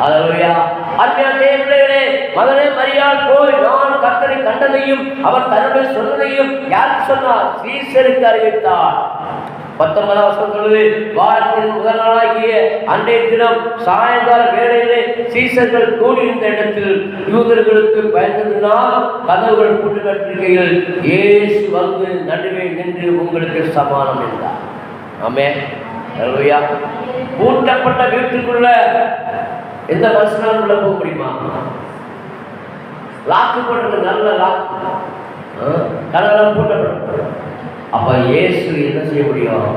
அல்லேலூயா. அருமையான பிள்ளைகளே, மகனே மரியாள் போய் நான் கர்த்தரை கண்டதையும் அவர் தன்னுடைய சொன்னதையும் யாருக்கு சொன்னார்? சீசருக்கு அறிவித்தார். 19 வருஷம் சொல்லுது, வாரத்தின் முதல் நாளாகிய அன்றைய தினம் சாயங்கால வேளையிலே சீசர்கள் கூடியிருந்த இடத்தில் யூதர்களுக்கு பயந்ததினால் கதவுகள் பூட்டப்பட்டிருக்கையில் இயேசு வந்து நடுவே நின்று உங்களுக்கு சமானம் என்றார். ஆமே. அல்லேலூயா. பூட்டப்பட்ட வீட்டுக்குள்ள எந்த மனுஷனாலும் உள்ள போக முடியுமா? லாக்கு போட்டது, நல்ல லாக்கு, கதவெல்லாம் பூட்டப்பட்ட. அப்ப இயேசு என்ன செய்ய முடியும்?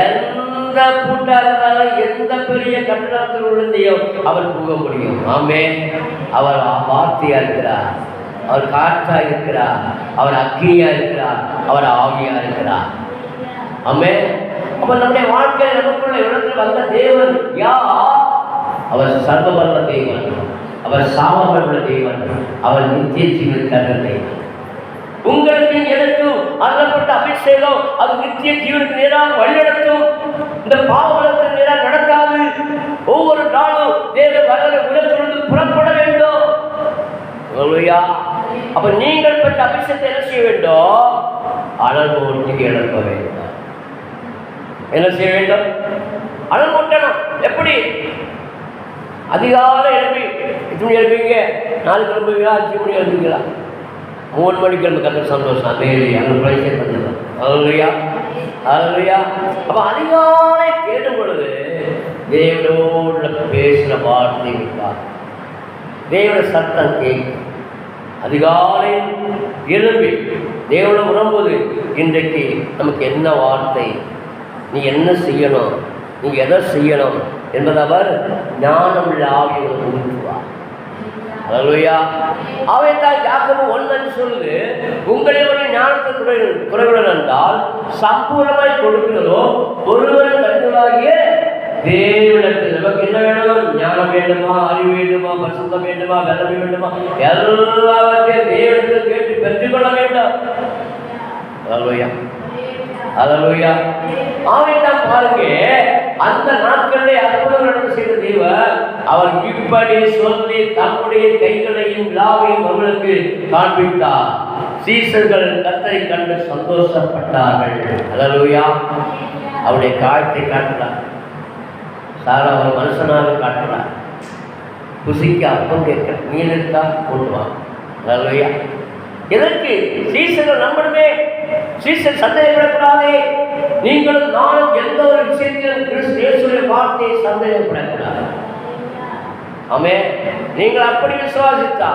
எந்த பூட்டா இருந்தாலும் எந்த பெரிய கட்டடத்தில் உள்ளதையும் அவர் போக முடியும். ஆமே. அவர் வார்த்தையா இருக்கிறார், அவர் காற்றா இருக்கிறார், அவர் அக்னியா இருக்கிறார், அவர் ஆவியா இருக்கிறார். ஆமே. அப்ப நம்முடைய வாழ்க்கையில் நமக்குள்ள இடத்தில் வந்த தேவன் யார்? அவர் சர்வவல்ல தேவன், அவர் சாமர்த்தியுள்ள தேவன், அவர் நித்திய ஜீவன் தருகிற தேவன். உங்களுக்கு எனக்கும் அருளப்பட்ட அபிஷேகம் அது நித்திய ஜீவனுக்கு நேராக வழிநடத்தும். இந்த பாவலத்தின் நேராக நடக்காது. ஒவ்வொரு நாளும் தேவ வரலை உலகத்திலிருந்து புறப்பட வேண்டும். அல்லேலூயா. அப்ப நீங்கள் பெற்ற அபிஷேகத்தை என்ன செய்ய வேண்டும்? அனல் மூட்டி எழுப்ப வேண்டும். என்ன செய்ய வேண்டும்? அனல் மூட்டணும். எப்படி? அதிகாலை எழுப்பி, எத்தனை மணி எழுப்பீங்க? 4 கிளம்புவீங்களா? 5 மணி எழுப்பீங்களா? 3 மணிக்கு கிளம்பு. கற்று சந்தோஷம். அந்த பிரைஸே பண்ணுறோம். அல்லேலூயா. அல்லேலூயா. அப்போ அதிகாலை கேட்டும் பொழுது தேவனோட பேசுகிற வார்த்தை இருக்கார். தேவனோட சத்தம் கேட்கும். அதிகாலை எழுப்பி தேவனை உணரும்போது இன்றைக்கு நமக்கு என்ன வார்த்தை, நீ என்ன செய்யணும், நீ எதை செய்யணும் என்பது அவர் ஞானம் உள்ள ஆவியை உருவார். அல்லேலூயா. அவைத்தான் யாக்கோபு 1 சொல்லுது, உங்களுடைய ஞானத்தை குறைவுடன் என்றால் சம்பூர்ணமாய் கொடுக்கிறதோ ஒருவரும் கண்களாகிய தேவனிடத்தில். நமக்கு என்ன வேணும்? ஞானம் வேண்டுமா, அறிவு வேண்டுமா, பரிசுத்தம் வேண்டுமா, வல்லமை வேண்டுமா, எல்லாத்தையும் தேவனிடத்தில் கேட்டு பெற்றுக்கொள்ள வேண்டும். அல்லேலூயா. அல்லேலூயா. ஆவைத்தான் பாருங்க, அந்த நாட்களிலே அற்புதங்கள் செய்த தேவன் அவர் இப்படி சொல்லி தம்முடைய கைகளையும் விழாவையும் அவர்களுக்கு காண்பித்தார். சீசர்கள் கர்த்தரை கண்டு சந்தோஷப்பட்டார்கள். அல்லேலூயா. அவருடைய காயத்தை காட்டினார். சாரா ஒரு மனுஷனாக காட்டினார். குசிக்க அப்பம் கேட்க மீன் இருக்கா கொண்டுவான். அல்லேலூயா. எதற்கு? சீசர்கள் நம்மளுமே சீசர் சந்தேகப்படக்கூடாது. நீங்களும் நானும் எந்த ஒரு விஷயத்திலும் கிறிஸ்துவின் வார்த்தையை சந்தேகப்படக்கூடாது. ஆமே. நீங்கள் அப்படி விசுவாசித்தா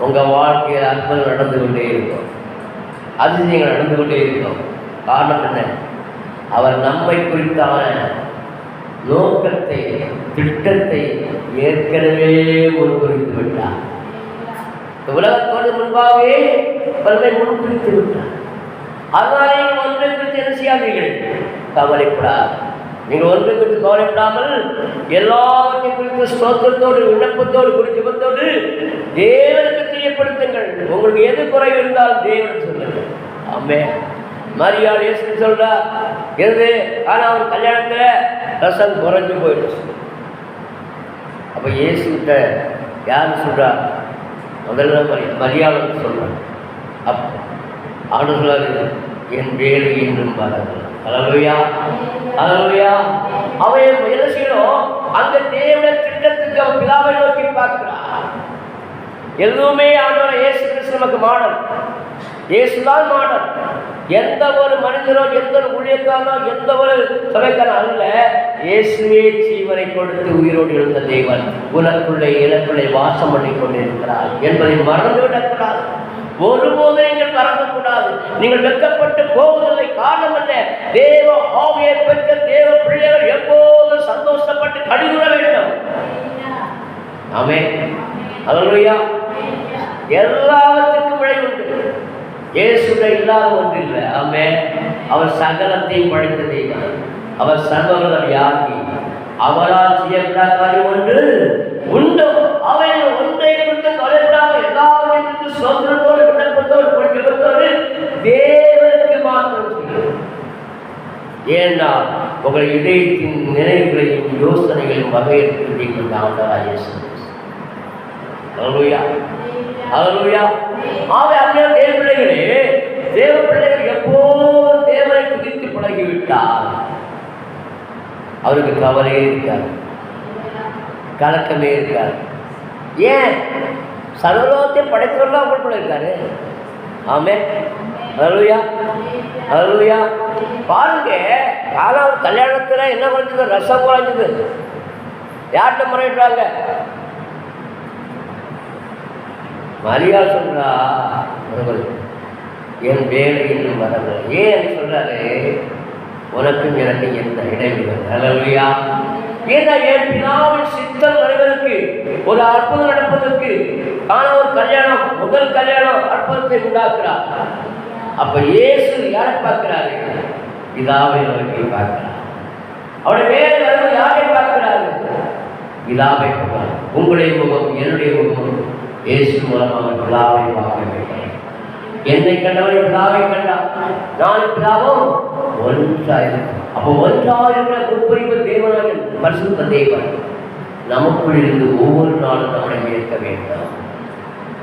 உங்க வாழ்க்கையில் அற்புதம் நடந்து கொண்டே இருக்கும், அதிசயங்கள் நடந்து கொண்டே இருக்கும். காரணம் என்ன? அவர் நம்மை குறித்தான நோக்கத்தை, திட்டத்தை ஏற்கனவே முன்குறித்து விட்டார். உலகத்தோடு முன்பாகவே பல்லை முன்குறித்து விட்டார். அதனாலே நீங்கள் ஒன்றை குறித்து என்ன செய்யாதீர்கள்? கவலைப்படாது. நீங்கள் ஒன்றை குறித்து கவலைப்படாமல் எல்லாவற்றையும் குறித்து ஸ்தோத்திரத்தோடு, விண்ணப்பத்தோடு, குறிச்சபத்தோடு தேவனுக்கு தெரியப்படுத்துங்கள். உங்களுக்கு எது குறை இருந்தால் தேவன் சொல்லுங்கள். ஆமே. மரியாள் இயேசு சொல்றார், எது? ஆனால் ஒரு கல்யாணத்தில் ரசம் குறைஞ்சு போயிடுச்சு. அப்போ இயேசுகிட்ட யார் சொல்கிறா? முதல்ல மரியாதை சொல்கிறார். அப்போ ஆண்டு சொல்லாது, என் வேலை என்றும் பாருங்கள். அல்லேலூயா, அல்லேலூயா. அவன் என்ன செய்யணும்? அந்த தேவனுடைய திட்டத்துக்கு அவன் பிதாவை நோக்கி பார்க்கிறான். எதுவுமே ஆண்டவர் இயேசு கிறிஸ்து நமக்கு மாடல். இயேசுதான் மாடல். எந்த ஒரு மனிதனோ, எந்த ஒரு ஊழியக்காரனோ, எந்த ஒரு சபைக்காரனோ அல்ல. இயேசுவே ஜீவனை கொடுத்து உயிரோடு எழுந்த தேவன் உனக்குள்ளே எனக்குள்ளே வாசம் பண்ணி கொண்டிருக்கிறார் என்பதை மறந்துவிடக்கூடாது. ஒருபோதும் நீங்கள் மறக்கக்கூடாது. நீங்கள் வெட்கப்பட்டு போவதில்லை. காரணம் என்ன? தேவ ஆவியை பெற்ற தேவ பிள்ளைகள் எப்போதும் சந்தோஷப்பட்டு கடிதுற வேண்டும். ஆமென், அல்லேலூயா. எல்லாத்துக்கும் விடை உண்டு. இயேசுவை இல்லாத ஒன்று இல்லை. ஆமென். அவர் சகலத்தையும் படைத்த தெய்வம். அவர் சர்வவல்ல வியாபி. அவரால் செய்யப்படாத காரியம் ஒன்று உண்டு. அவன் ஒன்றை குறித்து கவலைப்படாமல் எல்லாவற்றையும் குறித்து சோதனத்தோடு விண்ணப்பத்தோடு கொடுக்கப்பட்டோடு தேவனுக்கு மாத்திரம் செய்யும். ஏன்னா உங்கள் இதயத்தின் நினைவுகளையும் யோசனைகளையும் வகையெடுத்து நீங்கள் ஆண்டவராக இயேசு. அல்லேலூயா, அல்லேலூயா. அப்படியே தேவ பிள்ளைகளே, தேவ பிள்ளைகள் எப்போதும் தேவனை குறித்து பழகிவிட்டால் அவருக்கு கவலையே இருக்காது, கலக்கமே இருக்காது. ஏன்? சர்வலோகத்தை படைத்தவர்கள் அவங்களுக்குள்ள இருக்காரு. ஆமென், அல்லேலூயா, அல்லேலூயா. பாருங்க, காலம் கல்யாணத்தில் என்ன குறைஞ்சது? ரசம் குறைஞ்சது. யார்கிட்ட முறையிடுறாங்க? மரியா சொல்றா, என் வேலை இன்னும் வரவில்லை. ஏன் சொல்றாரு? உனக்கும் எனக்கு எந்த இடைவெளி. அல்லேலூயா. ஏன்னா என் பிதாவின் சித்தம் நடவதற்கு, ஒரு அற்புதம் நடப்பதற்கு, ஆனால் ஒரு கல்யாணம், முதல் கல்யாணம் அற்புதத்தை உண்டாக்குறார். அப்ப இயேசு யாரை பார்க்கிறாரு? பிதாவை நோக்கி பார்க்கிறார். அவருடைய வேலை வருவது யாரை பார்க்கிறாரு? பிதாவை பார்க்கிறார். உங்களுடைய முகம், என்னுடைய முகம் இயேசு மூலமாக பிதாவை பார்க்க வேண்டும். என்னை கண்டவரை பிதாவை கண்டார். நான் பிதாவும் ஒன்றாயிருக்கும். அப்போ ஒன்றாயிருக்கிற முற்பறிவு தேவனாக பரிசுத்த தேவன் நமக்குள் இருந்து ஒவ்வொரு நாளும் நம்மை ஏற்க வேண்டும்.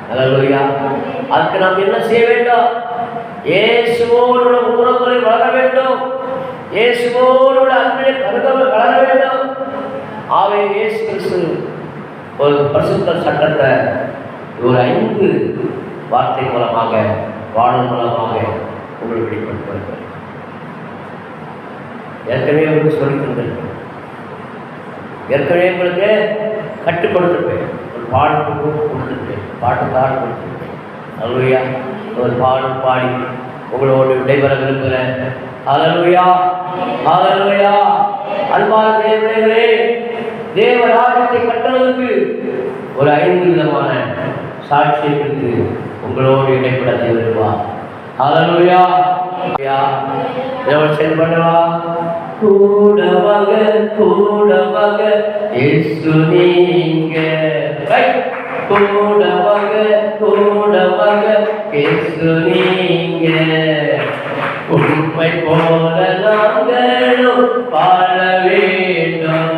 அல்லேலூயா. அதுக்கு நாம் என்ன செய்ய வேண்டும்? இயேசுவோடு உறவுகளை வளர வேண்டும். இயேசுவோடு அன்பிலே கருதல் வளர வேண்டும். ஆவே இயேசு கிறிஸ்து ஒரு பரிசுத்த சட்டத்தை ஒரு 5 வார்த்தை மூலமாக, வாழும் மூலமாக உங்களுக்கு வெளிப்படுத்துவார்கள். ஏற்கனவே உங்களுக்கு சொல்லி தந்திருக்கேன், ஏற்கனவே உங்களுக்கு கற்றுக் கொடுத்துருப்பேன். ஒரு பாட்டு கொடுத்துருப்பேன், பாட்டுக்காக கொடுத்துருப்பேன். அல்லேலூயா. ஒரு பாடும் பாடி உங்களோடு விடைபெற விரும்புகிறேன். அல்லேலூயா, அல்லேலூயா. அன்பான தேவர்களே, தேவ ராஜ்யத்தை கட்டுவதற்கு ஒரு 5 விதமான சாட்சியை குறித்து உங்களோடு இடைப்பட தேவருவா. அல்லேலூயா. பண்ணுவா கூடவங்க கூடவங்க இயேசு நீங்க, கூடவங்க கூடவங்க இயேசு நீங்க. உண்மை போல நாங்களும் வாழ வேண்டும்.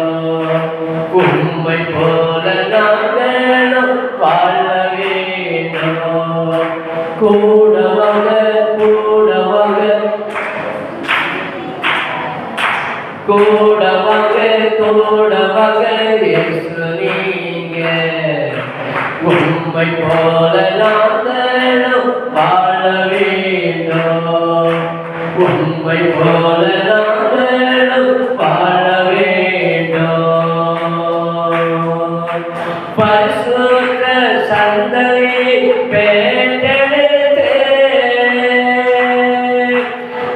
உண்மை போல நாங்களும் வாழ வேண்டும். கூடவங்க கூடவங்க கூடவங்க கூடவங்க இயேசு நீங்க. உண்மை போல நாங்களும் வாழ வேண்டும். உண்மை போல நாங்களும் வாழ வேண்டும். பரிசுத்த சந்ததியை பெற்றெடுத்து,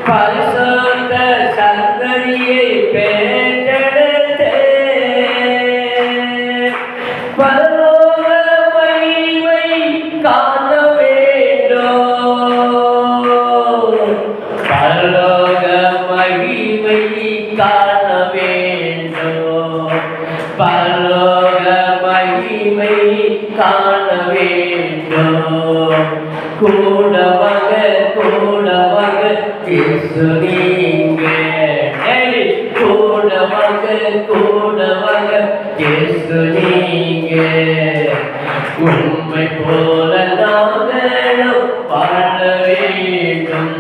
பரிசுத்த சந்ததியை பெற்றெடுத்து, பரலோக மகிமை காண வேண்டும். பரலோக மகிமை காண வேண்டும். பரலோக மகிமை காண வேண்டும். கூடவங்க கூடவங்க இயேசு நீங்க. கூட வாங்க இயேசு நீங்க. உம்மை போல நாங்களும் வாழ வேண்டும்.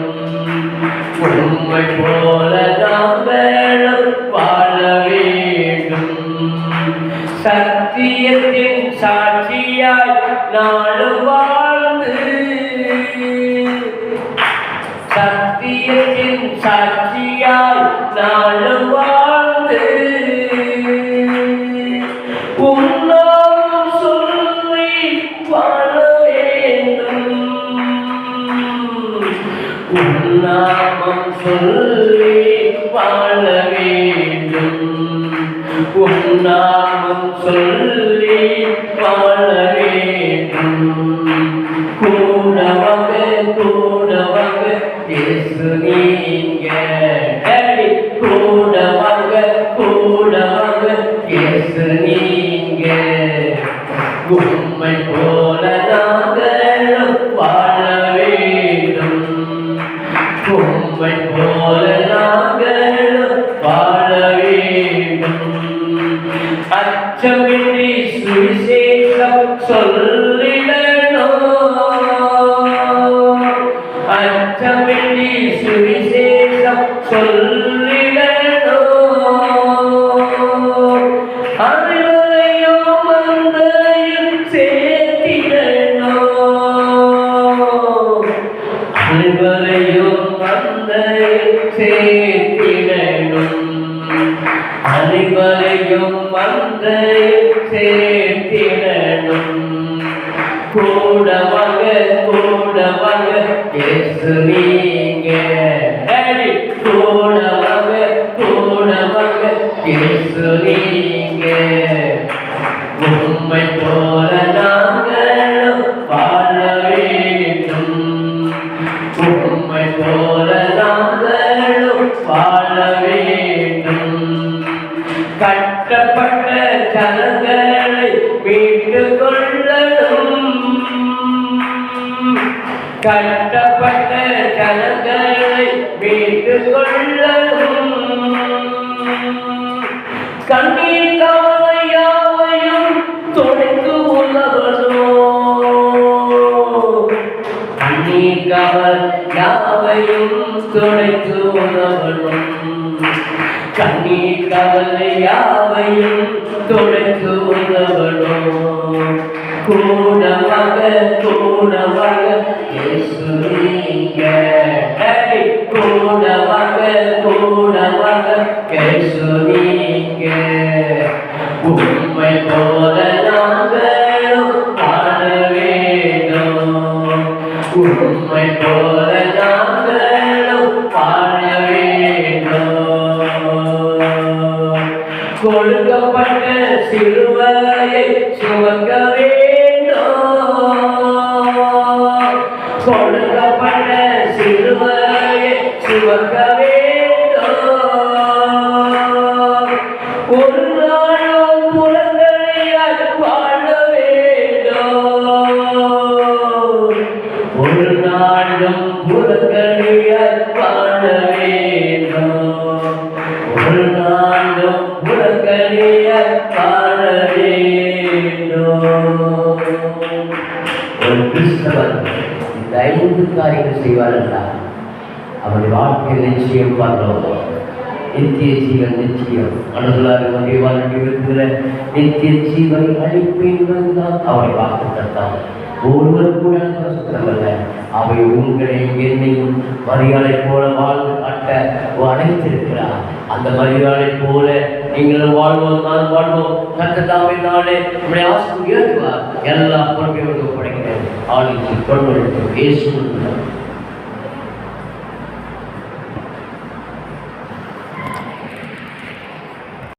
உம்மை போல நாங்களும் வாழ வேண்டும். சத்தியத்தின் சாட்சியாய் நாளும் வாழ்ந்து, சத்தியத்தின் சாட்சியாய் நாளும் வாழ்ந்து, உன்னாமம் சொல்லி வாழ வேண்டும். உன்னாமம் சொல்லி வாழ வேண்டும். உன்னாமம் சொல்லி வாழ வேண்டும். கூட வாங்க இயேசு நீங்க. கூட வாங்க இயேசு நீங்க. உம்மை போல நாங்களும் வாழ வேண்டும். உம்மை போல நாங்களும் வாழ வேண்டும். அச்சமின்றி சுவிசேஷம் சொல்லிடணும். அச்சமின்றி சுவிசேஷம் சொல்லிடணும். அனைவரையும் மந்தையில் சேர்த்திடணும். அனைவரையும் மந்தையில் சேர்த்திடணும். அனைவரையும் மந்தையில் சேர்த்திடணும். கூட வாங்க இயேசு நீங்க. கூட வாங்க இயேசு நீங்க. உம்மை போல நாங்களும் வாழ வேண்டும். உம்மை போல நாங்களும் வாழ வேண்டும். கட்டப்பட்ட ஜனங்களை மீட்டுக் கொள்ளணும். கட்டப்பட்ட ஜனங்களை மீட்டுக் கொள்ளணும். கண்ணீர் கவலை யாவையும் துடைத்து உணவனோ. கண்ணீர் கவலை யாவையும் துடைத்து உணவனும். கண்ணீர் கவலை யாவையும் துடைத்து உணவனும். கூட வாங்க இயேசு நீங்க. கூட வாங்க இயேசு நீங்க. உம்மை போல நாங்களும் வாழ வேண்டும். உம்மை போல நாங்களும் வாழ வேண்டும். கொடுக்கப்பட்ட சிலுவையை சுமக்க வேண்டும். கொடுக்கப்பட்ட சிலுவையை சுமக்க வேண்டும். ஒரு நாளும் புலங்களையாய் வாழ வேண்டும். ஒரு நாளும் புலங்களையாய் வாழ வேண்டும். ஒரு நாளும் புலங்களையாய் வாழ வேண்டும். ஒரு கிறிஸ்தவன் இந்த 5 காரியங்கள் செய்வார் என்றால் அவருடைய வாழ்க்கையில் நிச்சயம் பார்க்கிறோம். நித்திய ஜீவன் நிச்சயம். அனுகலாக ஒன்றிய வாழ்க்கையில் நித்திய ஜீவனை அளிப்பேன் தான் அவரை வாக்குத்தான். ஒருவர் கூட சுத்தமல்ல, அவை உங்களையும் என்னையும் மரியாதை போல வாழ்ந்து காட்ட அழைத்திருக்கிறார். அந்த மரியாதை போல நீங்களும் வாழ்வோம், நான் வாழ்வோம். கர்த்தர் நாளே நம்முடைய ஆசை உயர்த்துவார். எல்லா பொறுப்பையும் படைக்கிறேன். ஆளுக்கு கொண்டு இயேசு